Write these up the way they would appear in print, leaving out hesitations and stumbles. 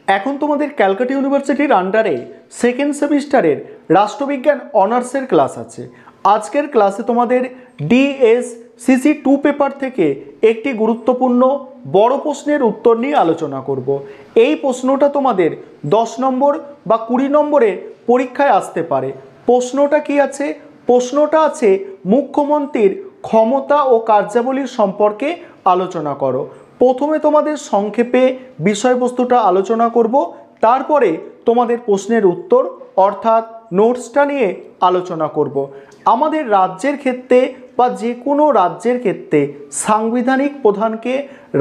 এখন তোমাদের ক্যালকাটা ইউনিভার্সিটির আন্ডারে সেকেন্ড সেমিস্টারের রাষ্ট্রবিজ্ঞান অনার্সের ক্লাস আছে। আজকের ক্লাসে তোমাদের ডিএসসিসি 2 পেপার থেকে একটি গুরুত্বপূর্ণ বড় প্রশ্নের উত্তর নিয়ে আলোচনা করব। এই প্রশ্নটা তোমাদের 10 নম্বর বা 20 নম্বরের পরীক্ষায় আসতে পারে। প্রশ্নটা কি আছে? প্রশ্নটা আছে মুখ্যমন্ত্রীর ক্ষমতা ও কার্যাবলীর সম্পর্কে আলোচনা করো। প্রথমে তোমাদের সংক্ষেপে বিষয়বস্তুটা আলোচনা করব, তারপরে তোমাদের প্রশ্নের উত্তর অর্থাৎ নোটসটা নিয়ে আলোচনা করব। আমাদের রাজ্যের ক্ষেত্রে বা যে কোনো রাজ্যের ক্ষেত্রে সাংবিধানিক প্রধানকে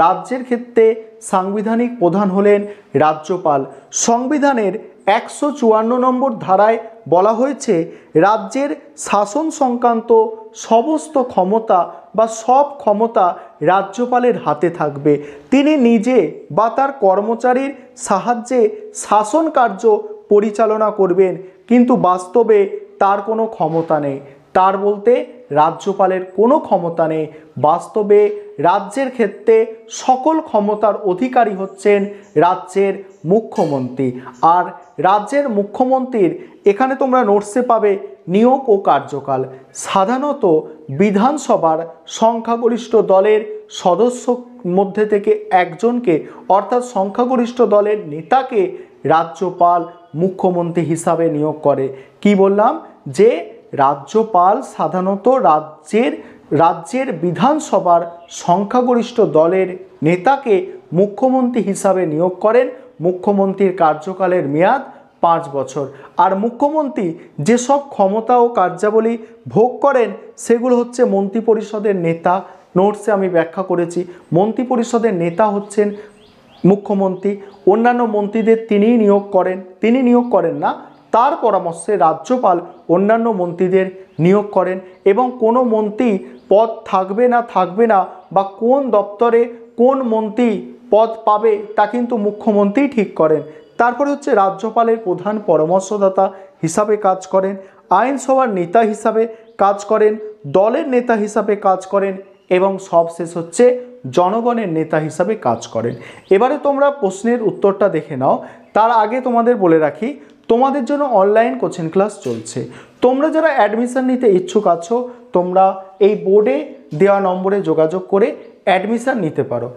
রাজ্যের ক্ষেত্রে সাংবিধানিক প্রধান হলেন রাজ্যপাল। সংবিধানের 154 নম্বর ধারায় বলা হয়েছে রাজ্যের শাসন সংক্রান্ত সমস্ত ক্ষমতা বা সব ক্ষমতা রাজ্যপালের হাতে থাকবে। তিনি নিজে বা তার কর্মচারীর সাহায্যে শাসন কার্য পরিচালনা করবেন, কিন্তু বাস্তবে তার কোনো ক্ষমতা নেই। তার বলতে রাজ্যপালের কোনো ক্ষমতা নেই। বাস্তবে রাজ্যের ক্ষেত্রে সকল ক্ষমতার অধিকারী হচ্ছেন রাজ্যের মুখ্যমন্ত্রী। আর রাজ্যের মুখ্যমন্ত্রীর এখানে তোমরা নোটসে পাবে নিয়োগ ও কার্যকাল। সাধারণত বিধানসভার সংখ্যাগরিষ্ঠ দলের সদস্য মধ্যে থেকে একজনকে অর্থাৎ সংখ্যাগরিষ্ঠ দলের নেতাকে রাজ্যপাল মুখ্যমন্ত্রী হিসাবে নিয়োগ করে। কি বললাম? যে রাজ্যপাল সাধারণত রাজ্যের বিধানসভার সংখ্যাগরিষ্ঠ দলের নেতাকে মুখ্যমন্ত্রী হিসাবে নিয়োগ করেন। মুখ্যমন্ত্রীর কার্যকালের মেয়াদ 5 বছর। আর মুখ্যমন্ত্রী যেসব ক্ষমতা ও কার্যাবলী ভোগ করেন সেগুলো হচ্ছে মন্ত্রিপরিষদের নেতা। নোটসে আমি ব্যাখ্যা করেছি মন্ত্রিপরিষদের নেতা হচ্ছেন মুখ্যমন্ত্রী। অন্যান্য মন্ত্রীদের তিনিই নিয়োগ করেন। তিনি নিয়োগ করেন না, তার পরামর্শে রাজ্যপাল অন্যান্য মন্ত্রীদের নিয়োগ করেন। এবং কোনো মন্ত্রী পদ থাকবে না বা কোন দপ্তরে কোন মন্ত্রী পদ পাবে তা কিন্তু মুখ্যমন্ত্রী ঠিক করেন। তারপরে হচ্ছে রাজ্যপালের প্রধান পরামর্শদাতা হিসাবে কাজ করেন, আইনসভার নেতা হিসাবে কাজ করেন, দলের নেতা হিসাবে কাজ করেন এবং সবশেষ হচ্ছে জনগণের নেতা হিসাবে কাজ করেন। এবারে তোমরা প্রশ্নের উত্তরটা দেখে নাও। তার আগে তোমাদের বলে রাখি তোমাদের জন্য অনলাইন কোচিং ক্লাস চলছে। তোমরা যারা অ্যাডমিশন নিতে ইচ্ছুক আছো তোমরা এই বোর্ডে দেওয়া নম্বরে যোগাযোগ করে অ্যাডমিশন নিতে পারো।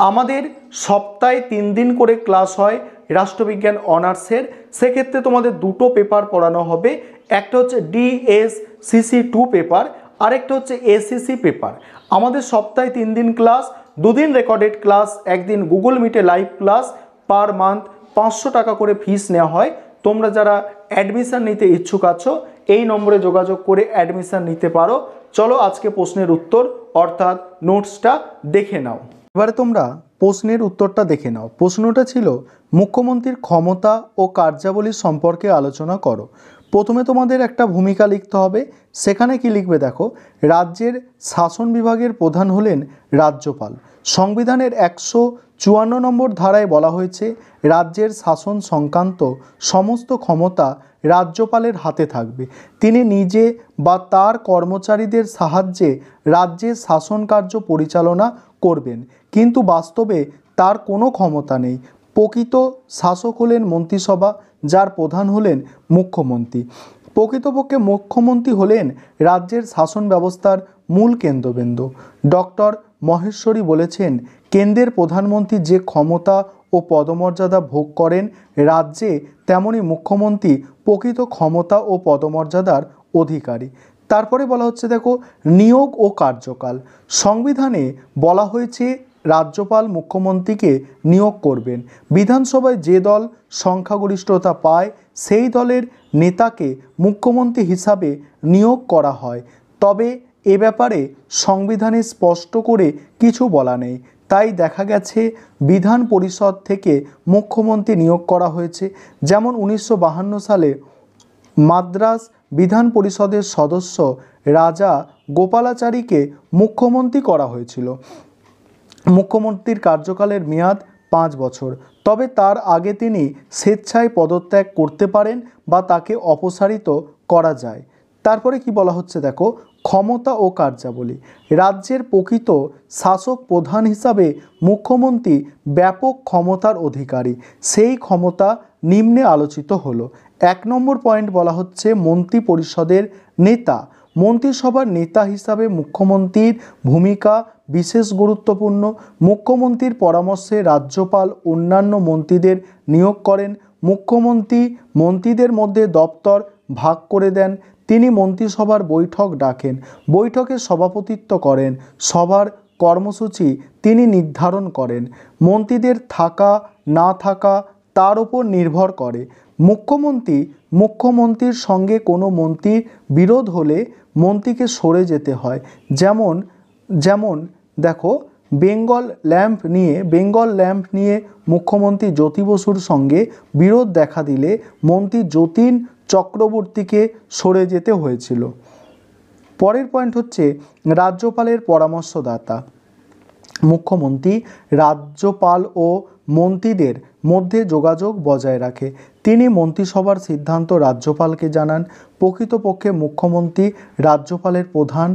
আমাদের সপ্তাহে 3 দিন করে ক্লাস হয় রাষ্ট্রবিজ্ঞান অনার্সের। সেক্ষেত্রে তোমাদের দুটো পেপার পড়ানো হবে। একটা হচ্ছে ডিএসসিসি 2 পেপার, আরেকটা হচ্ছে এসিসি পেপার। আমাদের সপ্তাহে 3 দিন ক্লাস, 2 দিন রেকর্ডেড ক্লাস, একদিন গুগল মিটে লাইভ ক্লাস। পার মান্থ 500 টাকা করে ফিস নেওয়া হয়। তোমরা যারা অ্যাডমিশন নিতে ইচ্ছুক আছো এই নম্বরে যোগাযোগ করে অ্যাডমিশন নিতে পারো। চলো আজকে প্রশ্নের উত্তর অর্থাৎ নোটসটা দেখে নাও। এবারে তোমরা প্রশ্নের উত্তরটা দেখে নাও। প্রশ্নটা ছিল মুখ্যমন্ত্রীর ক্ষমতা ও কার্যাবলীর সম্পর্কে আলোচনা করো। প্রথমে তোমাদের একটা ভূমিকা লিখতে হবে। সেখানে কি লিখবে দেখো, রাজ্যের শাসন বিভাগের প্রধান হলেন রাজ্যপাল। সংবিধানের 154 নম্বর ধারায় বলা হয়েছে রাজ্যের শাসন সংক্রান্ত সমস্ত ক্ষমতা রাজ্যপালের হাতে থাকবে। তিনি নিজে বা তার কর্মচারীদের সাহায্যে রাজ্যের শাসন কার্য পরিচালনা করবেন, কিন্তু বাস্তবে তার কোনো ক্ষমতা নেই। প্রকৃত শাসক হলেন মন্ত্রিসভা, যার প্রধান হলেন মুখ্যমন্ত্রী। প্রকৃতপক্ষে মুখ্যমন্ত্রী হলেন রাজ্যের শাসন ব্যবস্থার মূল কেন্দ্রবিন্দু। ডক্টর মহেশ্বরী বলেছেন, কেন্দ্রের প্রধানমন্ত্রী যে ক্ষমতা ও পদমর্যাদা ভোগ করেন রাজ্যে, তেমনি মুখ্যমন্ত্রী প্রকৃত ক্ষমতা ও পদমর্যাদার অধিকারী। তারপরে বলা হচ্ছে দেখো, নিয়োগ ও কার্যকাল। সংবিধানে বলা হয়েছে রাজ্যপাল মুখ্যমন্ত্রীকে নিয়োগ করবেন। বিধানসভায় যে দল সংখ্যাগরিষ্ঠতা পায় সেই দলের নেতাকে মুখ্যমন্ত্রী হিসাবে নিয়োগ করা হয়। তবে এ ব্যাপারে সংবিধানে স্পষ্ট করে কিছু বলা নেই। তাই দেখা গেছে বিধান পরিষদ থেকে মুখ্যমন্ত্রী নিয়োগ করা হয়েছে। যেমন 1952 সালে মাদ্রাস বিধান পরিষদের সদস্য রাজা গোপালাচারীকে মুখ্যমন্ত্রী করা হয়েছিল। মুখ্যমন্ত্রীর কার্যকালের মেয়াদ 5 বছর। তবে তার আগে তিনি স্বেচ্ছায় পদত্যাগ করতে পারেন বা তাকে অপসারিত করা যায়। তারপরে কি বলা হচ্ছে দেখো, ক্ষমতা ও কার্যাবলী। রাজ্যের প্রকৃত শাসক প্রধান হিসাবে মুখ্যমন্ত্রী ব্যাপক ক্ষমতার অধিকারী। সেই ক্ষমতা নিম্নে আলোচিত হলো। 1 নম্বর পয়েন্ট বলা হচ্ছে মন্ত্রী পরিষদের নেতা। মন্ত্রিসভার নেতা হিসাবে মুখ্যমন্ত্রীর ভূমিকা বিশেষ গুরুত্বপূর্ণ। মুখ্যমন্ত্রীর পরামর্শে রাজ্যপাল অন্যান্য মন্ত্রীদের নিয়োগ করেন। মুখ্যমন্ত্রী মন্ত্রীদের মধ্যে দপ্তর ভাগ করে দেন। তিনি মন্ত্রিসভার বৈঠক ডাকেন, বৈঠকে সভাপতিত্ব করেন, সভার কর্মসূচি তিনি নির্ধারণ করেন। মন্ত্রীদের থাকা না থাকা তার উপর নির্ভর করে। মুখ্যমন্ত্রীর সঙ্গে কোনো মন্ত্রীর বিরোধ হলে মন্ত্রীকে সরে যেতে হয়। যেমন দেখো, বেঙ্গল ল্যাম্প নিয়ে মুখ্যমন্ত্রী জ্যোতি বসুর সঙ্গে বিরোধ দেখা দিলে মন্ত্রী যতীন চক্রবর্তীকে সরে যেতে হয়েছিল। পরের পয়েন্ট হচ্ছে রাজ্যপালের পরামর্শদাতা। মুখ্যমন্ত্রী রাজ্যপাল ও মন্ত্রীদের মধ্যে যোগাযোগ বজায় রাখে। তিনি মন্ত্রিসভার সিদ্ধান্ত রাজ্যপালকে জানান। প্রকৃতপক্ষে মুখ্যমন্ত্রী রাজ্যপালের প্রধান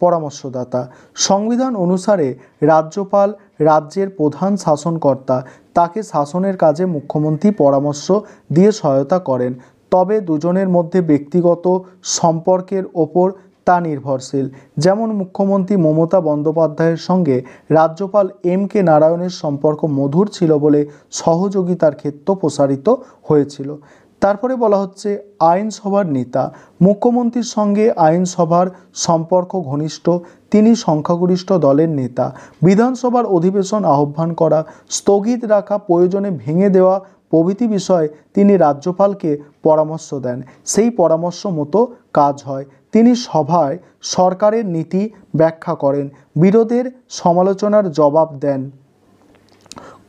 পরামর্শদাতা। সংবিধান অনুসারে রাজ্যপাল রাজ্যের প্রধান শাসনকর্তা। তাকে শাসনের কাজে মুখ্যমন্ত্রী পরামর্শ দিয়ে সহায়তা করেন, তবে দুজনের মধ্যে ব্যক্তিগত সম্পর্কের ওপর তা নির্ভরশীল। যেমন মুখ্যমন্ত্রী মমতা বন্দ্যোপাধ্যায়ের সঙ্গে রাজ্যপাল এম.কে. নারায়ণের সম্পর্ক মধুর ছিল বলে সহযোগিতার ক্ষেত্র প্রসারিত হয়েছিল। তারপরে বলা হচ্ছে আইনসভার নেতা। মুখ্যমন্ত্রীর সঙ্গে আইনসভার সম্পর্ক ঘনিষ্ঠ। তিনি সংখ্যাগরিষ্ঠ দলের নেতা। বিধানসভার অধিবেশন আহ্বান করা, স্থগিত রাখা, প্রয়োজনে ভেঙে দেওয়া প্রভৃতি বিষয়ে তিনি রাজ্যপালকে পরামর্শ দেন। সেই পরামর্শ মতো কাজ হয়। তিনি সভায় সরকারের নীতি ব্যাখ্যা করেন, বিরোধের সমালোচনার জবাব দেন।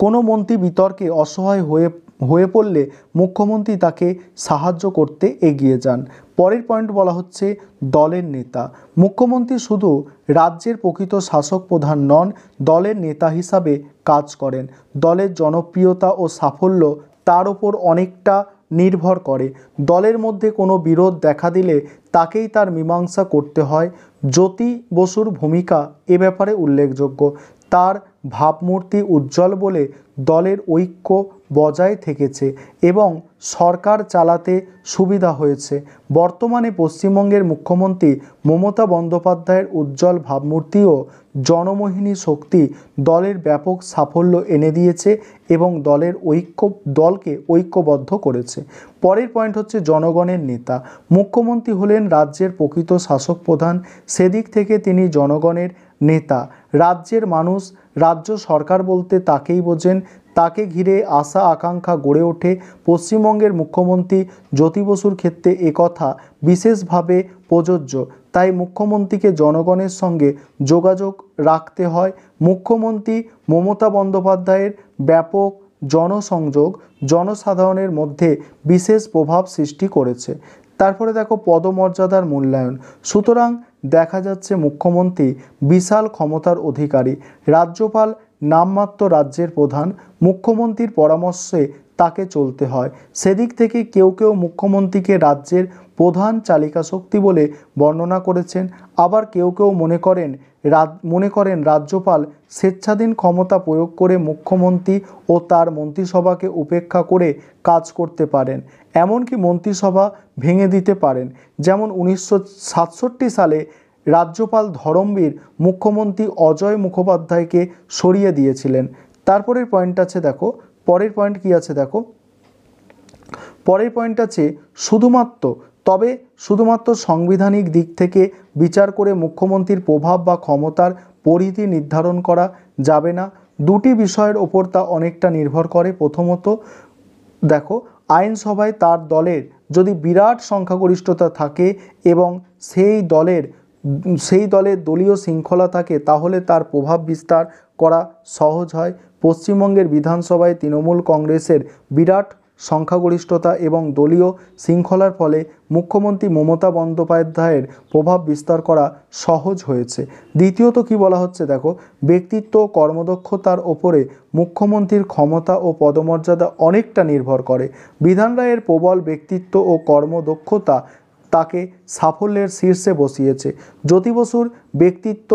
কোনো মন্ত্রী বিতর্কে অসহায় হয়ে পড়লে মুখ্যমন্ত্রী তাকে সাহায্য করতে এগিয়ে যান। পরের পয়েন্ট বলা হচ্ছে দলের নেতা। মুখ্যমন্ত্রী শুধু রাজ্যের প্রকৃত শাসক প্রধান নন, দলের নেতা হিসাবে কাজ করেন। দলের জনপ্রিয়তা ও সাফল্য তার উপর অনেকটা নির্ভর করে। দলের মধ্যে কোনো বিরোধ দেখা দিলে তাকেই তার মীমাংসা করতে হয়। জ্যোতি বসুর ভূমিকা এ ব্যাপারে উল্লেখযোগ্য। তার ভাবমূর্তি উজ্জ্বল বলে দলের ঐক্য বজায় থেকেছে এবং সরকার চালাতে সুবিধা হয়েছে। বর্তমানে পশ্চিমবঙ্গের মুখ্যমন্ত্রী মমতা বন্দ্যোপাধ্যায়ের উজ্জ্বল ভাবমূর্তি ও জনমোহিনী শক্তি দলের ব্যাপক সাফল্য এনে দিয়েছে এবং দলকে ঐক্যবদ্ধ করেছে। পরের পয়েন্ট হচ্ছে জনগণের নেতা। মুখ্যমন্ত্রী হলেন রাজ্যের প্রকৃত শাসক প্রধান। সেদিক থেকে তিনি জনগণের নেতা। রাজ্যের মানুষ রাজ্য সরকার বলতে তাকেই বোঝেন। তাকে ঘিরে আশা আকাঙ্ক্ষা গড়ে ওঠে। পশ্চিমবঙ্গের মুখ্যমন্ত্রী জ্যোতি বসুর ক্ষেত্রে একথা বিশেষভাবে প্রযোজ্য। তাই মুখ্যমন্ত্রীকে জনগণের সঙ্গে যোগাযোগ রাখতে হয়। মুখ্যমন্ত্রী মমতা বন্দ্যোপাধ্যায়ের ব্যাপক জনসংযোগ জনসাধারণের মধ্যে বিশেষ প্রভাব সৃষ্টি করেছে। তারপরে দেখো পদমর্যাদার মূল্যায়ন। সুতরাং দেখা যাচ্ছে মুখ্যমন্ত্রী বিশাল ক্ষমতার অধিকারী। রাজ্যপাল নামমাত্র রাজ্যের প্রধান। মুখ্যমন্ত্রীর পরামর্শে তাকে চলতে হয়। সেদিক থেকে কেউ কেউ মুখ্যমন্ত্রীকে রাজ্যের প্রধান চালিকা শক্তি বলে বর্ণনা করেছেন। আবার কেউ কেউ মনে করেন রাজ্যপাল স্বেচ্ছাধীন ক্ষমতা প্রয়োগ করে মুখ্যমন্ত্রী ও তার মন্ত্রিসভাকে উপেক্ষা করে কাজ করতে পারেন, এমনকি মন্ত্রিসভা ভেঙে দিতে পারেন। যেমন 1967 সালে রাজ্যপাল ধরমবীর মুখ্যমন্ত্রী অজয় মুখোপাধ্যায়কে সরিয়ে দিয়েছিলেন। তারপরের পয়েন্ট আছে দেখো, পরের পয়েন্ট কি আছে দেখো, পরের পয়েন্ট আছে শুধুমাত্র সাংবিধানিক দিক থেকে বিচার করে মুখ্যমন্ত্রীর প্রভাব বা ক্ষমতার পরিধি নির্ধারণ করা যাবে না। দুটি বিষয়ের ওপর তা অনেকটা নির্ভর করে। প্রথমত দেখো, আইনসভায় তার দলের যদি বিরাট সংখ্যাগরিষ্ঠতা থাকে এবং সেই দলের দলীয় শৃঙ্খলা থাকে, তাহলে তার প্রভাব বিস্তার করা সহজ হয়। পশ্চিমবঙ্গের বিধানসভায় তৃণমূল কংগ্রেসের বিরাট সংখ্যাগরিষ্ঠতা এবং দলীয় শৃঙ্খলার ফলে মুখ্যমন্ত্রী মমতা বন্দ্যোপাধ্যায়ের প্রভাব বিস্তার করা সহজ হয়েছে। দ্বিতীয়ত কি বলা হচ্ছে দেখো, ব্যক্তিত্ব ও কর্মদক্ষতার ওপরে মুখ্যমন্ত্রীর ক্ষমতা ও পদমর্যাদা অনেকটা নির্ভর করে। বিধান রায়ের প্রবল ব্যক্তিত্ব ও কর্মদক্ষতা তাকে সাফল্যের শীর্ষে বসিয়েছে। জ্যোতি বসুর ব্যক্তিত্ব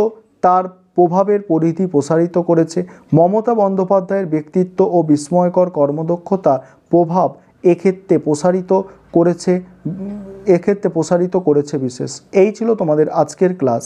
তার প্রভাবের পরিধি প্রসারিত করেছে। মমতা বন্দ্যোপাধ্যায়ের ব্যক্তিত্ব ও বিস্ময়কর কর্মদক্ষতা প্রভাব এক্ষেত্রে প্রসারিত করেছে বিশেষ। এই ছিল তোমাদের আজকের ক্লাস।